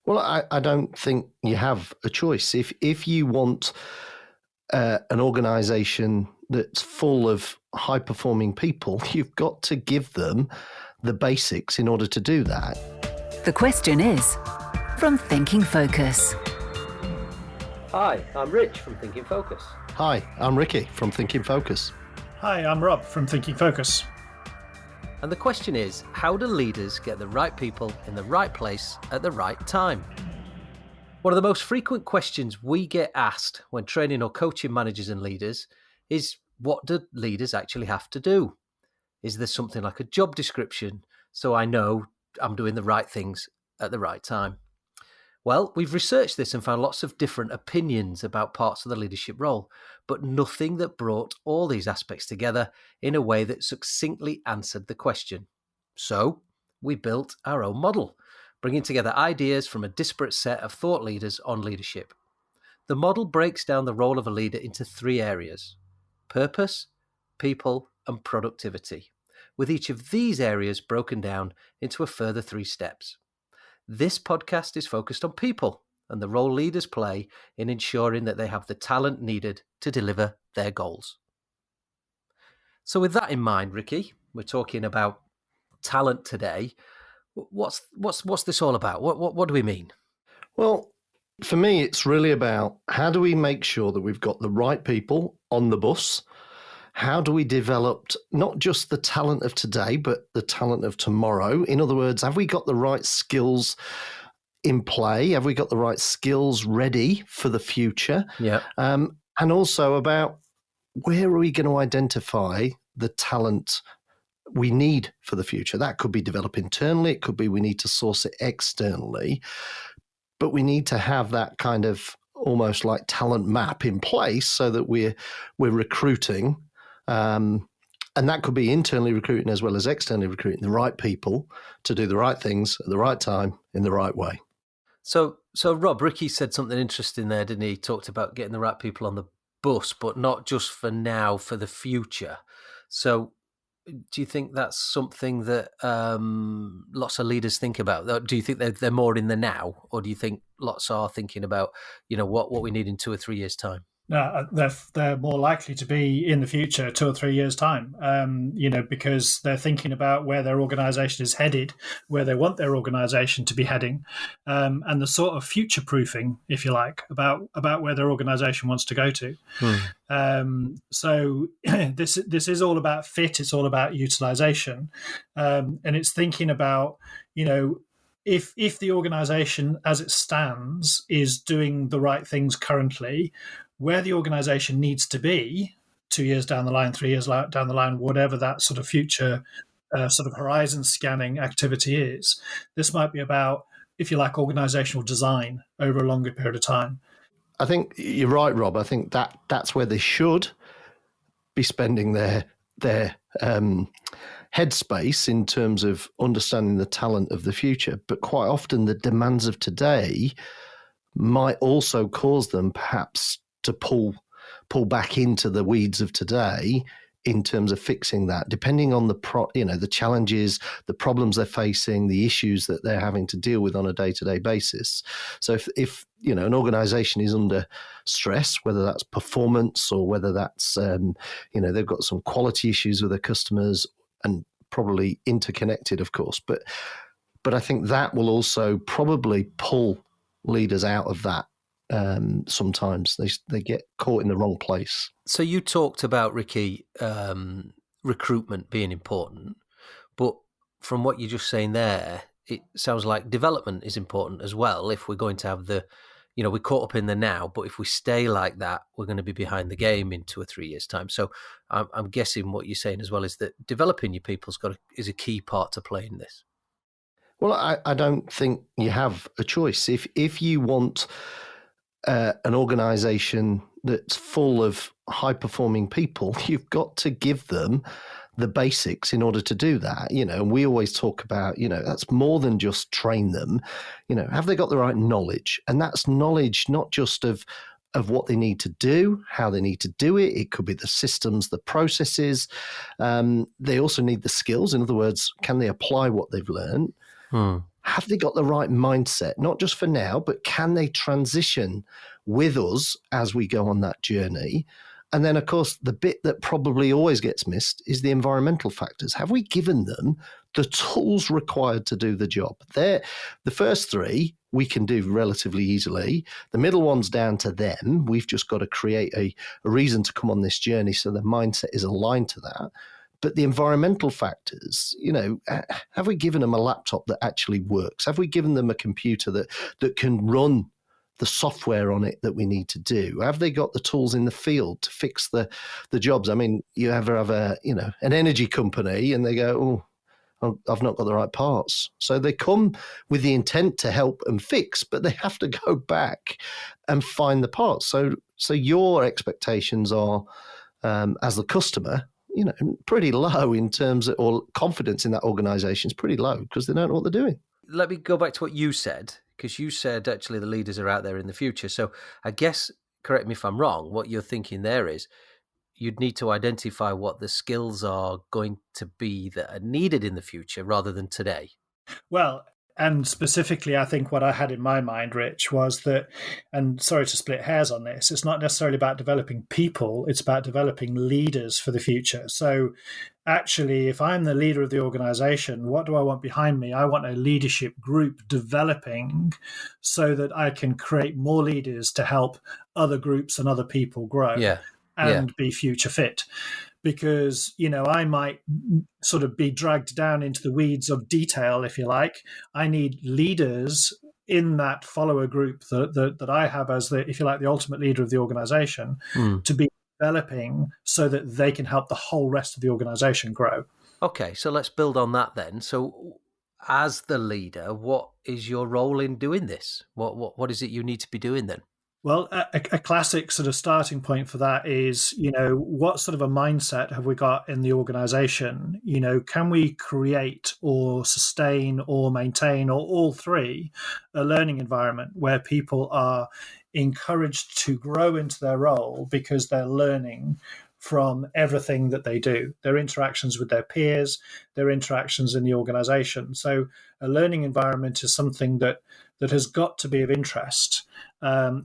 Well, I don't think you have a choice. If you want an organization that's full of high-performing people, you've got to give them the basics in order to do that. The question is, from Thinking Focus. Hi, I'm Rich from Thinking Focus. Hi, I'm Ricky from Thinking Focus. Hi, I'm Rob from Thinking Focus. And the question is, how do leaders get the right people in the right place at the right time? One of the most frequent questions we get asked when training or coaching managers and leaders is, what do leaders actually have to do? Is there something like a job description so I know I'm doing the right things at the right time? Well, we've researched this and found lots of different opinions about parts of the leadership role, but nothing that brought all these aspects together in a way that succinctly answered the question. So we built our own model, bringing together ideas from a disparate set of thought leaders on leadership. The model breaks down the role of a leader into 3 areas: purpose, people, and productivity, with each of these areas broken down into a further 3 steps. This podcast is focused on people and the role leaders play in ensuring that they have the talent needed to deliver their goals. So with that in mind, Ricky, we're talking about talent today. What's this all about? What do we mean? Well, for me, it's really about how do we make sure that we've got the right people on the bus? How do we develop not just the talent of today, but the talent of tomorrow? In other words, have we got the right skills in play? Have we got the right skills ready for the future? Yeah. And also about where are we going to identify the talent we need for the future? That could be developed internally. It could be we need to source it externally. But we need to have that kind of almost like talent map in place so that we're recruiting. And that could be internally recruiting as well as externally recruiting the right people to do the right things at the right time in the right way. So Rob, Ricky said something interesting there, didn't he? He talked about getting the right people on the bus, but not just for now, for the future. So do you think that's something that lots of leaders think about? Do you think they're more in the now, or do you think lots are thinking about, what we need in 2 or 3 years' time? No, they're more likely to be in the future, 2 or 3 years' time, because they're thinking about where their organisation is headed, where they want their organisation to be heading, and the sort of future-proofing, if you like, about where their organisation wants to go to. So this is all about fit. It's all about utilisation, and it's thinking about, if the organisation as it stands is doing the right things currently, where the organisation needs to be 2 years down the line, 3 years down the line, whatever that sort of future sort of horizon scanning activity is. This might be about, if you like, organisational design over a longer period of time. I think you're right, Rob. I think that's where they should be spending their headspace in terms of understanding the talent of the future. But quite often the demands of today might also cause them perhaps to pull back into the weeds of today in terms of fixing that, depending on the challenges, the problems they're facing, the issues that they're having to deal with on a day-to-day basis. So if an organization is under stress, whether that's performance or whether that's they've got some quality issues with their customers, and probably interconnected, of course, but I think that will also probably pull leaders out of that. Sometimes they get caught in the wrong place. So you talked about, Ricky, recruitment being important, but from what you're just saying there, it sounds like development is important as well. If we're going to have we're caught up in the now, but if we stay like that, we're going to be behind the game in 2 or 3 years' time. So I'm guessing what you're saying as well is that developing your people is a key part to play in this. Well, I don't think you have a choice. If you want an organization that's full of high-performing people, you've got to give them the basics in order to do that. And we always talk about, that's more than just train them. Have they got the right knowledge? And that's knowledge not just of what they need to do, how they need to do it. It could be the systems, the processes. They also need the skills. In other words, can they apply what they've learned? have they got the right mindset, not just for now, but can they transition with us as we go on that journey? And then, of course, the bit that probably always gets missed is the environmental factors. Have we given them the tools required to do the job? The first three we can do relatively easily. The middle one's down to them. We've just got to create a reason to come on this journey so the mindset is aligned to that. But the environmental factors, have we given them a laptop that actually works? Have we given them a computer that can run the software on it that we need to do? Have they got the tools in the field to fix the jobs? I mean, you ever have an energy company and they go, I've not got the right parts. So they come with the intent to help and fix, but they have to go back and find the parts. So your expectations are, as the customer, pretty low in terms of, or confidence in that organization is pretty low because they don't know what they're doing. Let me go back to what you said, because you said actually the leaders are out there in the future. So I guess, correct me if I'm wrong, what you're thinking there is you'd need to identify what the skills are going to be that are needed in the future rather than today. Well, and specifically, I think what I had in my mind, Rich, was that, and sorry to split hairs on this, it's not necessarily about developing people, it's about developing leaders for the future. So actually, if I'm the leader of the organization, what do I want behind me? I want a leadership group developing so that I can create more leaders to help other groups and other people grow and be future fit. Because, I might sort of be dragged down into the weeds of detail, if you like. I need leaders in that follower group that I have as the, if you like, the ultimate leader of the organization to be developing so that they can help the whole rest of the organization grow. Okay, so let's build on that then. So as the leader, what is your role in doing this? What is it you need to be doing then? Well, a classic sort of starting point for that is, what sort of a mindset have we got in the organization? Can we create or sustain or maintain, or all three, a learning environment where people are encouraged to grow into their role because they're learning from everything that they do, their interactions with their peers, their interactions in the organization. So a learning environment is something that has got to be of interest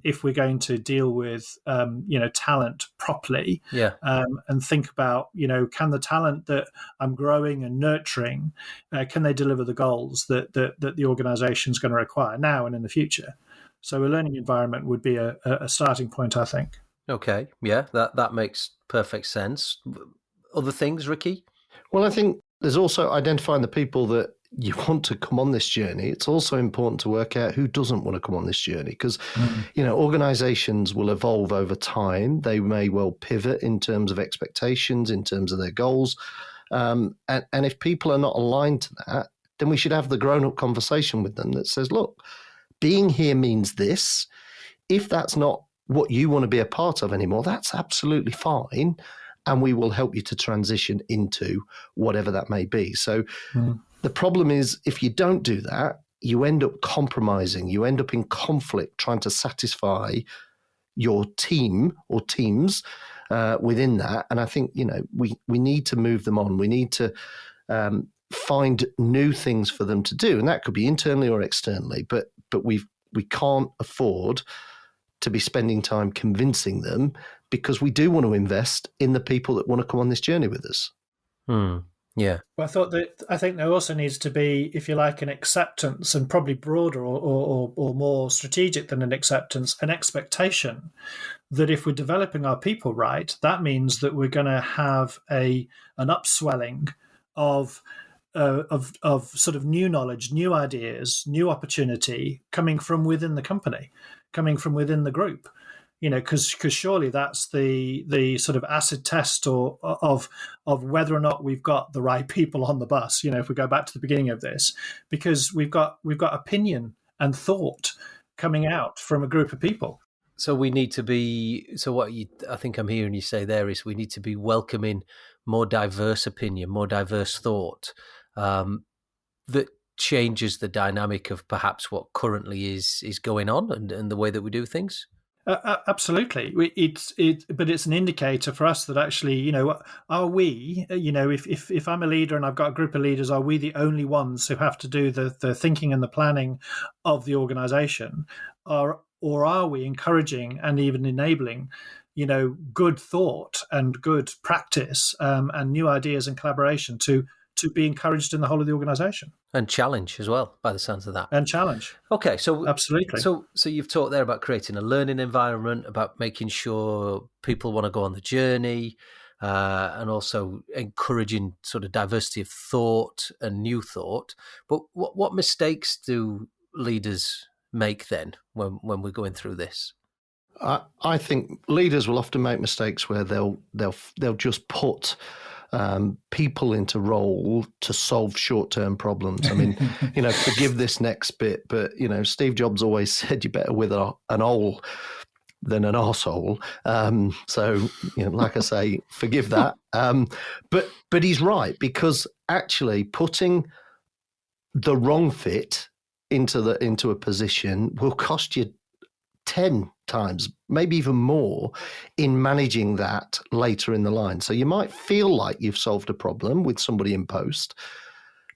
if we're going to deal with talent properly, and think about can the talent that I'm growing and nurturing, can they deliver the goals that the organization is going to require now and in the future? So a learning environment would be a starting point, I think. Okay, yeah, that makes perfect sense. Other things, Ricky? Well, I think there's also identifying the people that you want to come on this journey. It's also important to work out who doesn't want to come on this journey because, organizations will evolve over time. They may well pivot in terms of expectations, in terms of their goals. And if people are not aligned to that, then we should have the grown-up conversation with them that says, look, being here means this. If that's not what you want to be a part of anymore, that's absolutely fine. And we will help you to transition into whatever that may be. So the problem is if you don't do that, you end up compromising, you end up in conflict trying to satisfy your team or teams within that. And I think, we need to move them on. We need to find new things for them to do. And that could be internally or externally, but we can't afford to be spending time convincing them because we do want to invest in the people that want to come on this journey with us. Yeah. Well, I think there also needs to be, if you like, an acceptance, and probably broader or more strategic than an acceptance, an expectation that if we're developing our people right, that means that we're going to have an upswelling of sort of new knowledge, new ideas, new opportunity coming from within the company, coming from within the group. Because surely that's the sort of acid test of whether or not we've got the right people on the bus. If we go back to the beginning of this, because we've got opinion and thought coming out from a group of people. So we need to be. So I think I'm hearing you say there is we need to be welcoming more diverse opinion, more diverse thought that changes the dynamic of perhaps what currently is going on and the way that we do things. Absolutely. But it's an indicator for us that actually, are we, if I'm a leader and I've got a group of leaders, are we the only ones who have to do the thinking and the planning of the organization? Or are we encouraging and even enabling, good thought and good practice, and new ideas and collaboration to be encouraged in the whole of the organization? And challenge as well, by the sounds of that. And challenge. Okay, so absolutely. So you've talked there about creating a learning environment, about making sure people want to go on the journey, and also encouraging sort of diversity of thought and new thought. But what mistakes do leaders make then when we're going through this? I think leaders will often make mistakes where they'll just put people into role to solve short-term problems. I mean, forgive this next bit, but Steve Jobs always said you better with an owl than an arsehole. So, like I say, forgive that. But he's right, because actually putting the wrong fit into a position will cost you 10 times, maybe even more, in managing that later in the line. So you might feel like you've solved a problem with somebody in post,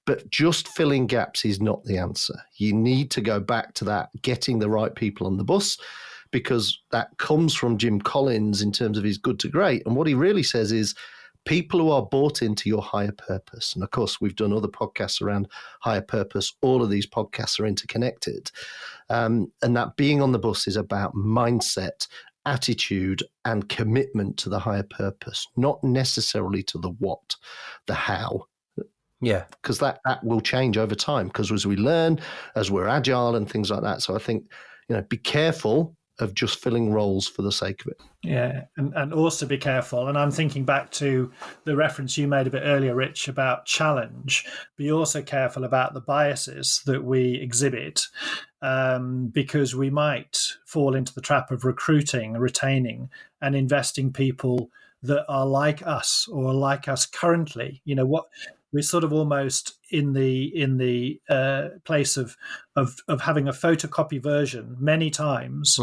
but just filling gaps is not the answer. You need to go back to that, getting the right people on the bus, because that comes from Jim Collins in terms of his good to great. And what he really says is people who are bought into your higher purpose. And of course, we've done other podcasts around higher purpose. All of these podcasts are interconnected. And that being on the bus is about mindset, attitude, and commitment to the higher purpose, not necessarily to the what, the how. Yeah. Because that will change over time, because as we learn, as we're agile and things like that. So I think, be careful of just filling roles for the sake of it. Yeah, and also be careful. And I'm thinking back to the reference you made a bit earlier, Rich, about challenge. Be also careful about the biases that we exhibit, because we might fall into the trap of recruiting, retaining, and investing people that are like us or like us currently. What we're sort of almost in the place of having a photocopy version many times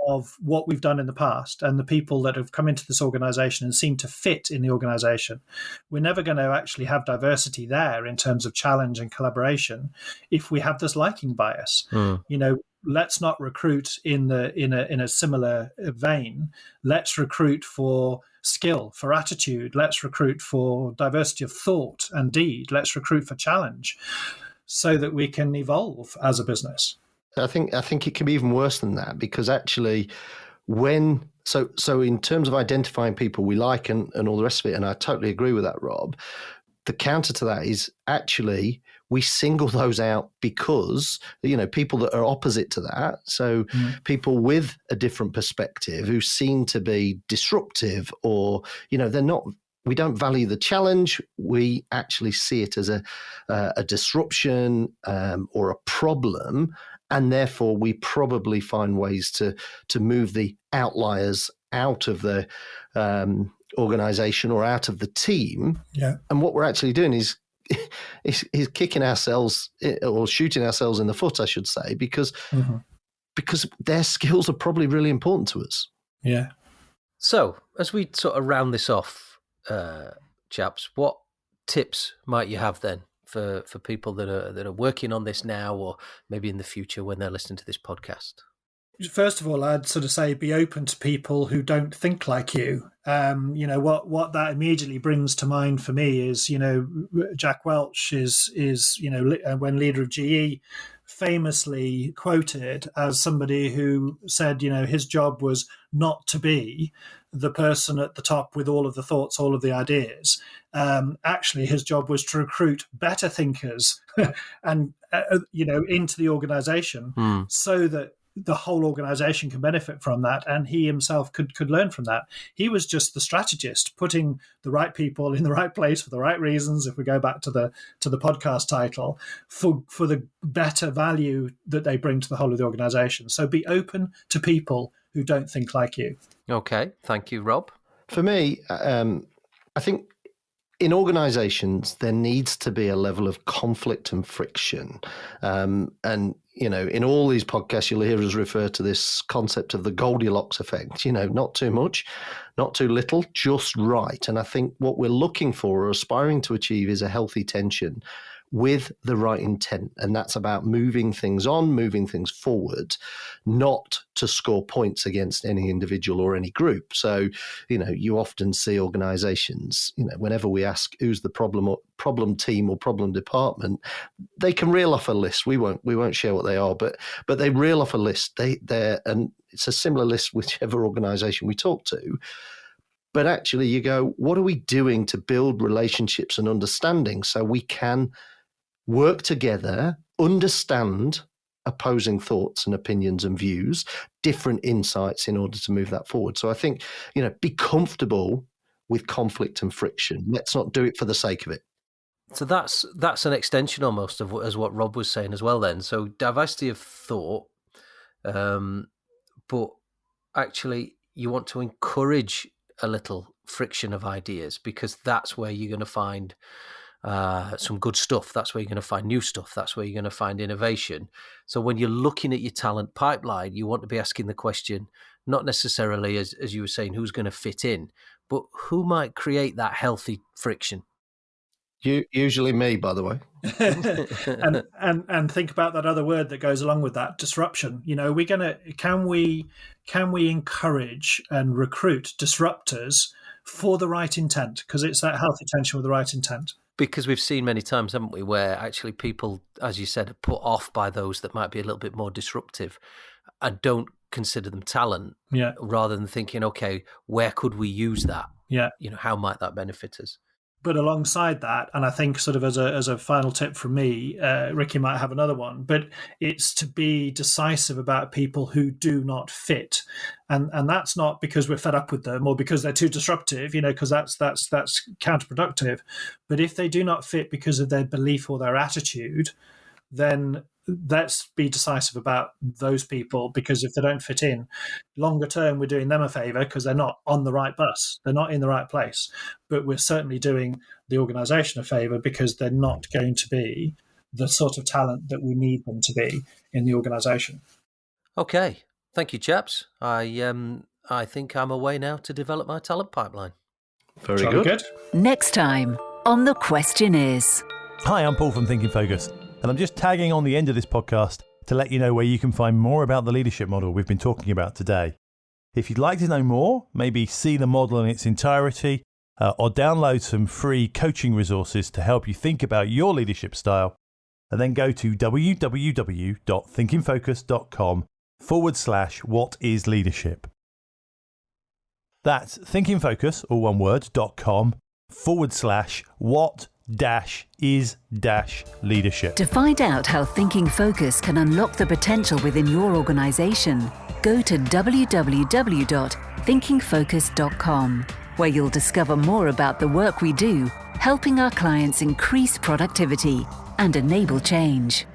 of what we've done in the past, and the people that have come into this organization and seem to fit in the organization. We're never going to actually have diversity there in terms of challenge and collaboration if we have this liking bias. Let's not recruit in a similar vein. Let's recruit for skill, for attitude. Let's recruit for diversity of thought and deed. Let's recruit for challenge, so that we can evolve as a business. I think it can be even worse than that, because actually so in terms of identifying people we like and all the rest of it, and I totally agree with that, Rob, the counter to that is actually we single those out because, people that are opposite to that. So people with a different perspective who seem to be disruptive, or, they're not, we don't value the challenge. We actually see it as a disruption or a problem. And therefore we probably find ways to move the outliers out of the organization or out of the team. Yeah. And what we're actually doing is kicking ourselves, or shooting ourselves in the foot, I should say, because their skills are probably really important to us. Yeah. So as we sort of round this off, chaps, what tips might you have then for people that are working on this now, or maybe in the future when they're listening to this podcast? First of all, I'd sort of say be open to people who don't think like you. What that immediately brings to mind for me is, Jack Welch is when leader of GE, famously quoted as somebody who said, his job was not to be the person at the top with all of the thoughts, all of the ideas. Actually, his job was to recruit better thinkers and into the organization, so that the whole organization can benefit from that, and he himself could learn from that. He was just the strategist, putting the right people in the right place for the right reasons, if we go back to the podcast title, for the better value that they bring to the whole of the organization. So be open to people who don't think like you. Okay, thank you, Rob. For me, I think in organizations, there needs to be a level of conflict and friction. And, in all these podcasts, you'll hear us refer to this concept of the Goldilocks effect, not too much, not too little, just right. And I think what we're looking for or aspiring to achieve is a healthy tension with the right intent. And that's about moving things on, moving things forward, not to score points against any individual or any group. So, you often see organizations, whenever we ask who's the problem team or problem department, they can reel off a list. We won't share what they are, but they reel off a list. And it's a similar list whichever organization we talk to. But actually you go, what are we doing to build relationships and understanding so we can work together, understand opposing thoughts and opinions and views, different insights in order to move that forward. So I think, be comfortable with conflict and friction. Let's not do it for the sake of it. So that's an extension almost of what Rob was saying as well then. So diversity of thought, but actually you want to encourage a little friction of ideas, because that's where you're going to find some good stuff. That's where you're going to find new stuff. That's where you're going to find innovation. So when you're looking at your talent pipeline, you want to be asking the question, not necessarily, as you were saying, who's going to fit in, but who might create that healthy friction. Usually me, by the way. and think about that other word that goes along with that, disruption. Can we encourage and recruit disruptors for the right intent? Because it's that healthy tension with the right intent. Because we've seen many times, haven't we, where actually people, as you said, are put off by those that might be a little bit more disruptive and don't consider them talent, rather than thinking, okay, where could we use that? How might that benefit us? But alongside that, and I think sort of as a final tip from me, Ricky might have another one, but it's to be decisive about people who do not fit. And that's not because we're fed up with them or because they're too disruptive, because that's counterproductive. But if they do not fit because of their belief or their attitude, then let's be decisive about those people, because if they don't fit in, longer term, we're doing them a favor because they're not on the right bus. They're not in the right place. But we're certainly doing the organization a favor because they're not going to be the sort of talent that we need them to be in the organization. Okay. Thank you, chaps. I think I'm away now to develop my talent pipeline. Very good. Next time on The Question Is. Hi, I'm Paul from Thinking Focus, and I'm just tagging on the end of this podcast to let you know where you can find more about the leadership model we've been talking about today. If you'd like to know more, maybe see the model in its entirety, or download some free coaching resources to help you think about your leadership style, and then go to www.thinkingfocus.com/what-is-leadership. That's thinkingfocus, all one word, .com/what-is-leadership. To find out how Thinking Focus can unlock the potential within your organisation, go to www.thinkingfocus.com, where you'll discover more about the work we do, helping our clients increase productivity and enable change.